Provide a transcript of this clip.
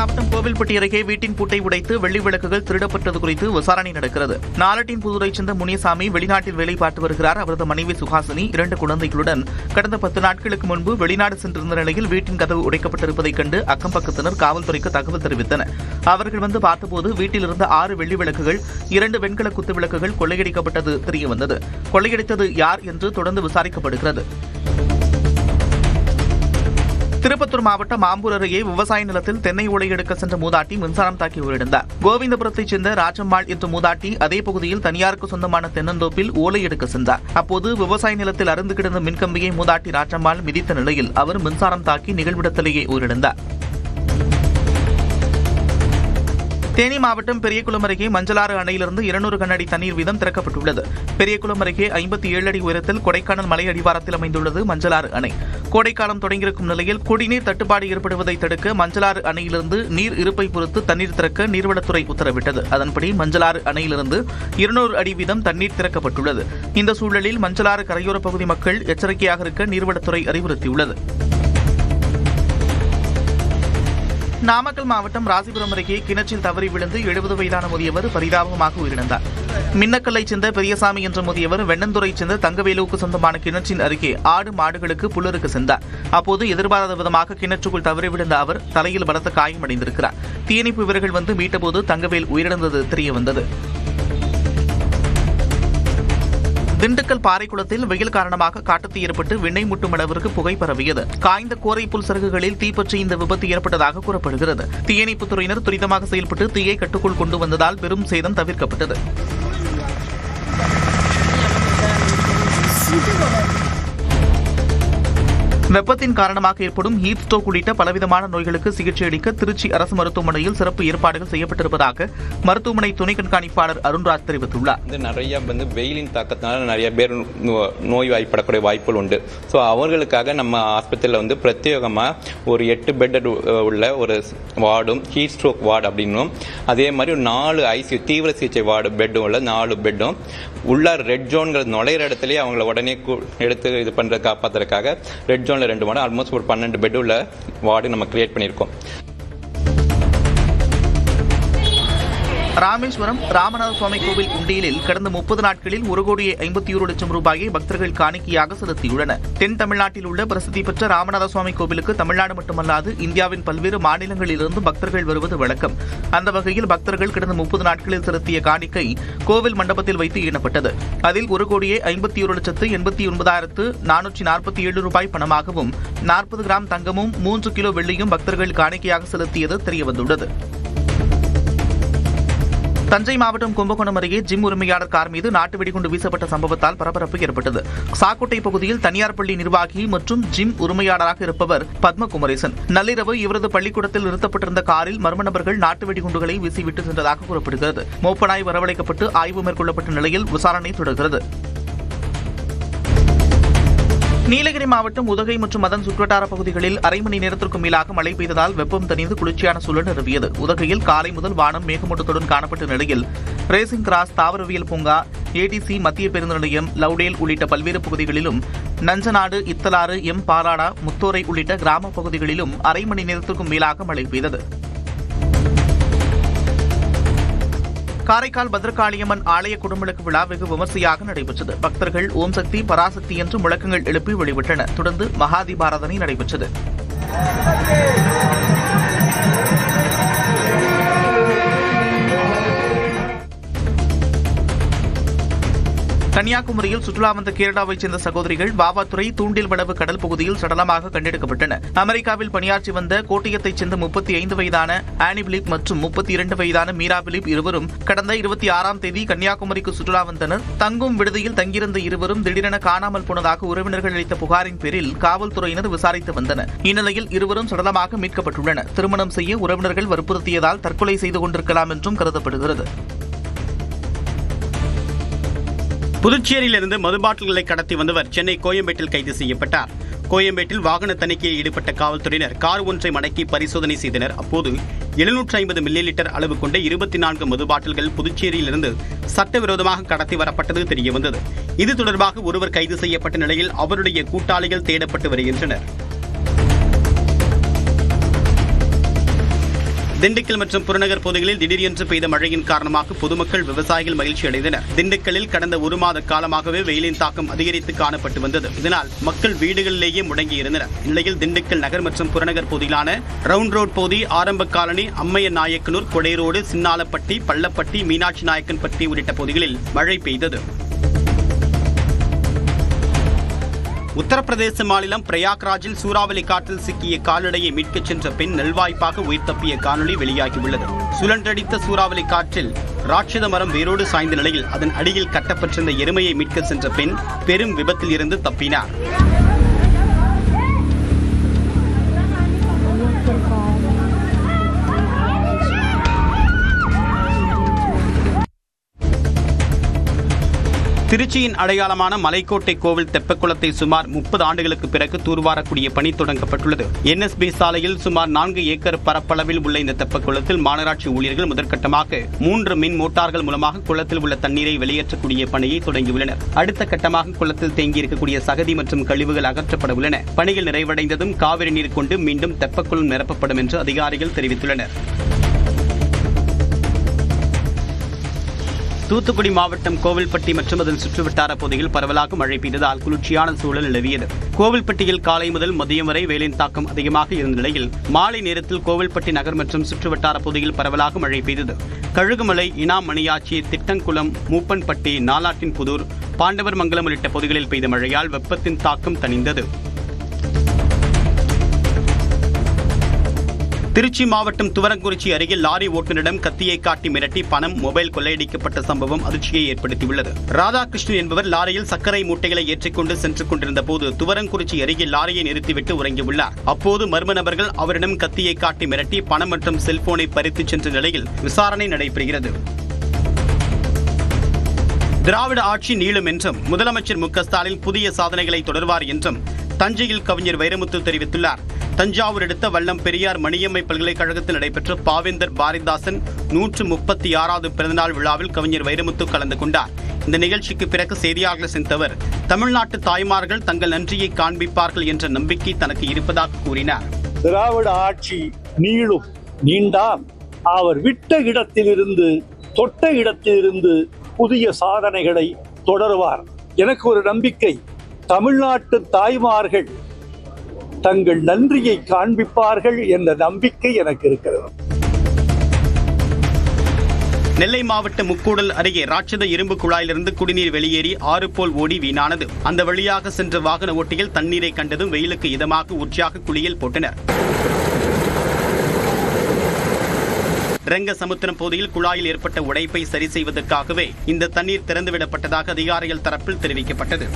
மாவட்டம் கோவில்பட்டி அருகே வீட்டின் பூட்டை உடைத்து வெள்ளி விளக்குகள் திருடப்பட்டது குறித்து விசாரணை நடக்கிறது. நாலட்டின் புதூரைச் சேர்ந்த முனியசாமி வெளிநாட்டில் வேலை பார்த்து வருகிறார். அவரது மனைவி சுஹாசினி 2 குழந்தைகளுடன் கடந்த 10 நாட்களுக்கு முன்பு வெளிநாடு சென்றிருந்த நிலையில் வீட்டின் கதவு உடைக்கப்பட்டிருப்பதைக் கண்டு அக்கம் பக்கத்தினர் காவல்துறைக்கு தகவல் தெரிவித்தனர். அவர்கள் வந்து பார்த்தபோது வீட்டில் இருந்த 6 வெள்ளி விளக்குகள், 2 வெண்கல குத்து விளக்குகள் கொள்ளையடிக்கப்பட்டது தெரியவந்தது. கொள்ளையடித்தது யார் என்று தொடர்ந்து விசாரிக்கப்படுகிறது. திருப்பத்தூர் மாவட்டம் ஆம்பூர் அருகே விவசாய நிலத்தில் தென்னை ஓலை எடுக்க சென்ற மூதாட்டி மின்சாரம் தாக்கி உயிரிழந்தார். கோவிந்தபுரத்தைச் சேர்ந்த ராஜம்மாள் என்ற மூதாட்டி அதே பகுதியில் தனியாருக்கு சொந்தமான தென்னந்தோப்பில் ஓலை எடுக்க சென்றார். அப்போது விவசாய நிலத்தில் அறுந்து கிடந்த மின்கம்பியை மூதாட்டி ராஜம்மாள் மிதித்த நிலையில் அவர் மின்சாரம் தாக்கி நிகழ்விடத்திலேயே உயிரிழந்தார். தேனி மாவட்டம் பெரியகுளம் அருகே மஞ்சளாறு அணையிலிருந்து 200 கனஅடி தண்ணீர் வீதம் திறக்கப்பட்டுள்ளது. பெரியகுளம் அருகே 57 அடி உயரத்தில் கொடைக்கானல் மலை அடிவாரத்தில் அமைந்துள்ளது மஞ்சளாறு அணை. கோடைக்காலம் தொடங்கியிருக்கும் நிலையில் குடிநீர் தட்டுப்பாடு ஏற்படுவதை தடுக்க மஞ்சளாறு அணையிலிருந்து நீர் இருப்பை பொறுத்து தண்ணீர் திறக்க நீர்வளத்துறை உத்தரவிட்டது. அதன்படி மஞ்சளாறு அணையிலிருந்து 200 அடி வீதம் தண்ணீர் திறக்கப்பட்டுள்ளது. இந்த சூழலில் மஞ்சளாறு கரையோர பகுதி மக்கள் எச்சரிக்கையாக இருக்க நீர்வளத்துறை அறிவுறுத்தியுள்ளது. நாமக்கல் மாவட்டம் ராசிபுரம் அருகே கிணற்றில் தவறி விழுந்து 70 வயதான முதியவர் பரிதாபமாக உயிரிழந்தார். மின்னக்கல்லைச் சேர்ந்த பெரியசாமி என்ற முதியவர் வெண்ணந்துறையைச் சேர்ந்த தங்கவேலுவுக்கு சொந்தமான கிணற்றின் அருகே ஆடு மாடுகளுக்கு புல்லறுக்க சென்றார். அப்போது எதிர்பாராத விதமாக கிணற்றுக்குள் தவறி விழுந்த அவர் தலையில் பலத்த காயமடைந்திருக்கிறார். தீயணைப்பு வீரர்கள் வந்து மீட்டபோது தங்கவேல் உயிரிழந்தது தெரியவந்தது. திண்டுக்கல் பாறைக்குளத்தில் வெயில் காரணமாக காட்டுத்தீ ஏற்பட்டு விண்ணை முட்டும் அளவிற்கு புகை பரவியது. காய்ந்த கோரைப்புல் சருகுகளில் தீப்பற்றி இந்த விபத்து ஏற்பட்டதாக கூறப்படுகிறது. தீயணைப்புத் துறையினர் துரிதமாக செயல்பட்டு தீயை கட்டுக்குள் கொண்டு வந்ததால் பெரும் சேதம் தவிர்க்கப்பட்டது. வெப்பத்தின் காரணமாக ஏற்படும் ஹீட் ஸ்ட்ரோக் உள்ளிட்ட பலவிதமான நோய்களுக்கு சிகிச்சை அளிக்க திருச்சி அரசு மருத்துவமனையில் சிறப்பு ஏற்பாடுகள் செய்யப்பட்டிருப்பதாக மருத்துவமனை துணை கண்காணிப்பாளர் அருண்ராஜ் தெரிவித்துள்ளார். நிறைய வெயிலின் தாக்கத்தினால நிறைய பேர் நோய் வாய்ப்படக்கூடிய வாய்ப்புகள் உண்டு. ஸோ அவர்களுக்காக நம்ம ஆஸ்பத்திரியில் பிரத்யேகமாக ஒரு 8 பெட் உள்ள ஒரு வார்டும் ஹீட் ஸ்ட்ரோக் வார்டு அப்படின்னும், அதே மாதிரி ஒரு 4 ஐசியூ தீவிர சிகிச்சை வார்டு பெட்டும் உள்ள 4 பெட்டும் உள்ள ரெட் ஜோன்கிற நுழையிற இடத்துலயே அவங்கள உடனே எடுத்து இது பண்ற காப்பாத்துறதுக்காக ரெட் ஜோன்ல 2 வார்டு ஆல்மோஸ்ட் ஒரு 12 பெட் உள்ள வார்டு நம்ம கிரியேட் பண்ணியிருக்கோம். ராமேஸ்வரம் ராமநாத சுவாமி கோவில் உண்டியலில் கடந்த 30 நாட்களில் 1,51,00,000 ரூபாயை பக்தர்கள் காணிக்கையாக செலுத்தியுள்ளனர். தென் தமிழ்நாட்டில் உள்ள பிரசித்தி பெற்ற ராமநாத சுவாமி கோவிலுக்கு தமிழ்நாடு மட்டுமல்லாது இந்தியாவின் பல்வேறு மாநிலங்களிலிருந்து பக்தர்கள் வருவது வழக்கம். அந்த வகையில் பக்தர்கள் கடந்த 30 நாட்களில் செலுத்திய காணிக்கை கோவில் மண்டபத்தில் வைத்து எண்ணப்பட்டது. அதில் 1,51,89,447 ரூபாய் பணமாகவும் 40 கிராம் தங்கமும் 3 கிலோ வெள்ளியும் பக்தர்கள் காணிக்கையாக செலுத்தியது தெரியவந்துள்ளது. தஞ்சை மாவட்டம் கும்பகோணம் அருகே ஜிம் உரிமையாளர் கார் மீது நாட்டு வெடிகுண்டு வீசப்பட்ட சம்பவத்தால் பரபரப்பு ஏற்பட்டது. சாக்கோட்டை பகுதியில் தனியார் பள்ளி நிர்வாகி மற்றும் ஜிம் உரிமையாளராக இருப்பவர் பத்மகுமரேசன். நள்ளிரவு இவரது பள்ளிக்கூடத்தில் நிறுத்தப்பட்டிருந்த காரில் மர்ம நபர்கள் நாட்டு வெடிகுண்டுகளை வீசிவிட்டு சென்றதாக கூறப்படுகிறது. மோப்பனாய் வரவழைக்கப்பட்டு ஆய்வு மேற்கொள்ளப்பட்ட நிலையில் விசாரணை தொடர்கிறது. நீலகிரி மாவட்டம் உதகை மற்றும் அதன் சுற்றுவட்டார பகுதிகளில் அரை மணி நேரத்திற்கும் மேலாக மழை பெய்ததால் வெப்பம் தணிந்து குளிர்ச்சியான சூழல் நிலவியது. உதகையில் காலை முதல் வானம் மேகமூட்டத்துடன் காணப்பட்ட நிலையில் ரேசிங் கிராஸ் தாவரவியல் பூங்கா, ஏடிசி மத்திய பேருந்து நிலையம், லவுடேல் உள்ளிட்ட பல்வேறு பகுதிகளிலும், நஞ்சநாடு, இத்தலாறு, எம் பாலாடா, முத்தோரை உள்ளிட்ட கிராம பகுதிகளிலும் அரை மணி நேரத்திற்கும் மேலாக மழை பெய்தது. காரைக்கால் பத்ரகாளியம்மன் ஆலய குடமுழுக்கு விழா வெகு விமர்சையாக நடைபெற்றது. பக்தர்கள் ஓம் சக்தி பராசக்தி என்று முழக்கங்கள் எழுப்பி வழிபட்டனர். தொடர்ந்து மகாதீபாராதனை நடைபெற்றது. கன்னியாகுமரியில் சுற்றுலா வந்த கேரளாவைச் சேர்ந்த சகோதரிகள் வாவாத்துறை தூண்டில் வளவு கடல் பகுதியில் சடலமாக கண்டெடுக்கப்பட்டனர். அமெரிக்காவில் பணியாற்றி வந்த கோட்டயத்தைச் சேர்ந்த 35 வயதான ஆனி பிலிப் மற்றும் 32 வயதான மீரா பிலிப் இருவரும் கடந்த 26ஆம் தேதி கன்னியாகுமரிக்கு சுற்றுலா வந்தனர். தங்கும் விடுதியில் தங்கியிருந்த இருவரும் திடீரென காணாமல் போனதாக உறவினர்கள் அளித்த புகாரின் பேரில் காவல்துறையினர் விசாரித்து வந்தனர். இந்நிலையில் இருவரும் சடலமாக மீட்கப்பட்டுள்ளனர். திருமணம் செய்ய உறவினர்கள் வற்புறுத்தியதால் தற்கொலை செய்து கொண்டிருக்கலாம் என்றும் கருதப்படுகிறது. புதுச்சேரியிலிருந்து மது பாட்டில்களை கடத்தி வந்தவர் சென்னை கோயம்பேட்டில் கைது செய்யப்பட்டார். கோயம்பேட்டில் வாகன தணிக்கையில் ஈடுபட்ட காவல்துறையினர் கார் ஒன்றை மடக்கி பரிசோதனை செய்தனர். அப்போது 750 மில்லி லிட்டர் அளவு கொண்ட 24 மது பாட்டில்கள் புதுச்சேரியிலிருந்து சட்டவிரோதமாக கடத்தி வரப்பட்டது தெரியவந்தது. இது தொடர்பாக ஒருவர் கைது செய்யப்பட்ட நிலையில் அவருடைய கூட்டாளிகள் தேடப்பட்டு வருகின்றனர். திண்டுக்கல் மற்றும் புறநகர் பகுதிகளில் திடீரென்று பெய்த மழையின் காரணமாக பொதுமக்கள் விவசாயிகள் மகிழ்ச்சி அடைந்தனர். திண்டுக்கல்லில் கடந்த ஒரு மாத காலமாகவே வெயிலின் தாக்கம் அதிகரித்து காணப்பட்டு வந்தது. இதனால் மக்கள் வீடுகளிலேயே முடங்கியிருந்தனர். இந்நிலையில் திண்டுக்கல் நகர் மற்றும் புறநகர் பகுதியிலான ரவுண்ட் ரோட் பகுதி, ஆரம்ப காலனி, அம்மைய நாயக்கனூர், கொடைரோடு, சின்னாலப்பட்டி, பள்ளப்பட்டி, மீனாட்சி நாயக்கன்பட்டி உள்ளிட்ட பகுதிகளில் மழை பெய்தது. உத்தரப்பிரதேச மாநிலம் பிரயாக்ராஜில் சூறாவளி காற்றில் சிக்கிய கால்நடையை மீட்கச் சென்ற பெண் நல்வாய்ப்பாக உயிர் தப்பிய காணொலி வெளியாகியுள்ளது. சுழன்றடித்த சூறாவளி காற்றில் ராட்சத மரம் வேரோடு சாய்ந்த நிலையில் அதன் அடியில் கட்டப்பட்டிருந்த எருமையை மீட்க சென்ற பெண் பெரும் விபத்தில் இருந்து தப்பினார். திருச்சியின் அடையாளமான மலைக்கோட்டை கோவில் தெப்பக்குளத்தை சுமார் 30 ஆண்டுகளுக்கு பிறகு தூர்வாரக்கூடிய பணி தொடங்கப்பட்டுள்ளது. NSB சாலையில் சுமார் 4 ஏக்கர் பரப்பளவில் உள்ள இந்த தெப்பக்குளத்தில் மாநகராட்சி ஊழியர்கள் முதற்கட்டமாக 3 மின் மோட்டார்கள் மூலமாக குளத்தில் உள்ள தண்ணீரை வெளியேற்றக்கூடிய பணியை தொடங்கியுள்ளனர். அடுத்த கட்டமாக குளத்தில் தேங்கியிருக்கக்கூடிய சகதி மற்றும் கழிவுகள் அகற்றப்பட உள்ளன. பணிகள் நிறைவடைந்ததும் காவிரி நீர் கொண்டு மீண்டும் தெப்பக்குளம் நிரப்பப்படும் என்று அதிகாரிகள் தெரிவித்துள்ளனர். தூத்துக்குடி மாவட்டம் கோவில்பட்டி மற்றும் அதன் சுற்றுவட்டார பகுதியில் பரவலாக மழை பெய்ததால் குளிர்ச்சியான சூழல் நிலவியது. கோவில்பட்டியில் காலை முதல் மதியம் வரை வெயிலின் தாக்கம் அதிகமாக இருந்த நிலையில் மாலை நேரத்தில் கோவில்பட்டி நகர் மற்றும் சுற்றுவட்டார பகுதியில் பரவலாக மழை பெய்தது. கழுகுமலை, இனாமணியாச்சி, திட்டங்குளம், மூப்பன்பட்டி, நாலாட்டின்புதூர், பாண்டவர் மங்கலம் உள்ளிட்ட பகுதிகளில் பெய்த மழையால் வெப்பத்தின் தாக்கம் தணிந்தது. திருச்சி மாவட்டம் துவரங்குறிச்சி அருகே லாரி ஓட்டுநரிடம் கத்தியை காட்டி மிரட்டி பணம், மொபைல் கொள்ளையடிக்கப்பட்ட சம்பவம் அதிர்ச்சியை ஏற்படுத்தியுள்ளது. ராதாகிருஷ்ணன் என்பவர் லாரியில் சர்க்கரை மூட்டைகளை ஏற்றிக்கொண்டு சென்று கொண்டிருந்த போது துவரங்குறிச்சி அருகே லாரியை நிறுத்திவிட்டு உறங்கியுள்ளார். அப்போது மர்ம நபர்கள் அவரிடம் கத்தியை காட்டி மிரட்டி பணம் மற்றும் செல்போனை பறித்து சென்ற நிலையில் விசாரணை நடைபெறுகிறது. திராவிட ஆட்சி நீளும் என்றும் முதலமைச்சர் மு.க. ஸ்டாலின் புதிய சாதனைகளை தொடர்வார் என்றும் தஞ்சையில் கவிஞர் வைரமுத்து தெரிவித்துள்ளார். தஞ்சாவூர் அடுத்த வல்லம் பெரியார் மணியம்மை பல்கலைக்கழகத்தில் நடைபெற்ற பாவேந்தர் பாரதிதாசன் 136வது பிறந்தநாள் விழாவில் கவிஞர் வைரமுத்து கலந்து கொண்டார். இந்த நிகழ்ச்சிக்கு பிறகு செய்தியாளர்கள் சந்தித்தவர் தமிழ்நாட்டு தாய்மார்கள் தங்கள் நன்றியை காண்பிப்பார்கள் என்ற நம்பிக்கை தனக்கு இருப்பதாக கூறினார். திராவிட ஆட்சி நீளும், நீண்டால் அவர் விட்ட இடத்திலிருந்து தொட்ட இடத்திலிருந்து புதிய சாதனைகளை தொடருவார். எனக்கு ஒரு நம்பிக்கை, தமிழ்நாட்டு தாய்மார்கள் தங்கள் நன்றியை காண்பிப்பார்கள் என்ற நம்பிக்கை எனக்கு இருக்கிறது. நெல்லை மாவட்ட முக்கூடல் அருகே ராட்சத இரும்பு குழாயிலிருந்து குடிநீர் வெளியேறி ஆறு போல் ஓடி வீணானது. அந்த வழியாக சென்ற வாகன ஓட்டிகள் தண்ணீரை கண்டதும் வெயிலுக்கு இதமாக உற்சாக குளியல் போட்டனர். ரெங்கசமுத்திரம் பகுதியில் குழாயில் ஏற்பட்ட உடைப்பை சரி செய்வதற்காகவே இந்த தண்ணீர் திறந்துவிடப்பட்டதாக அதிகாரிகள் தரப்பில் தெரிவிக்கப்பட்டது.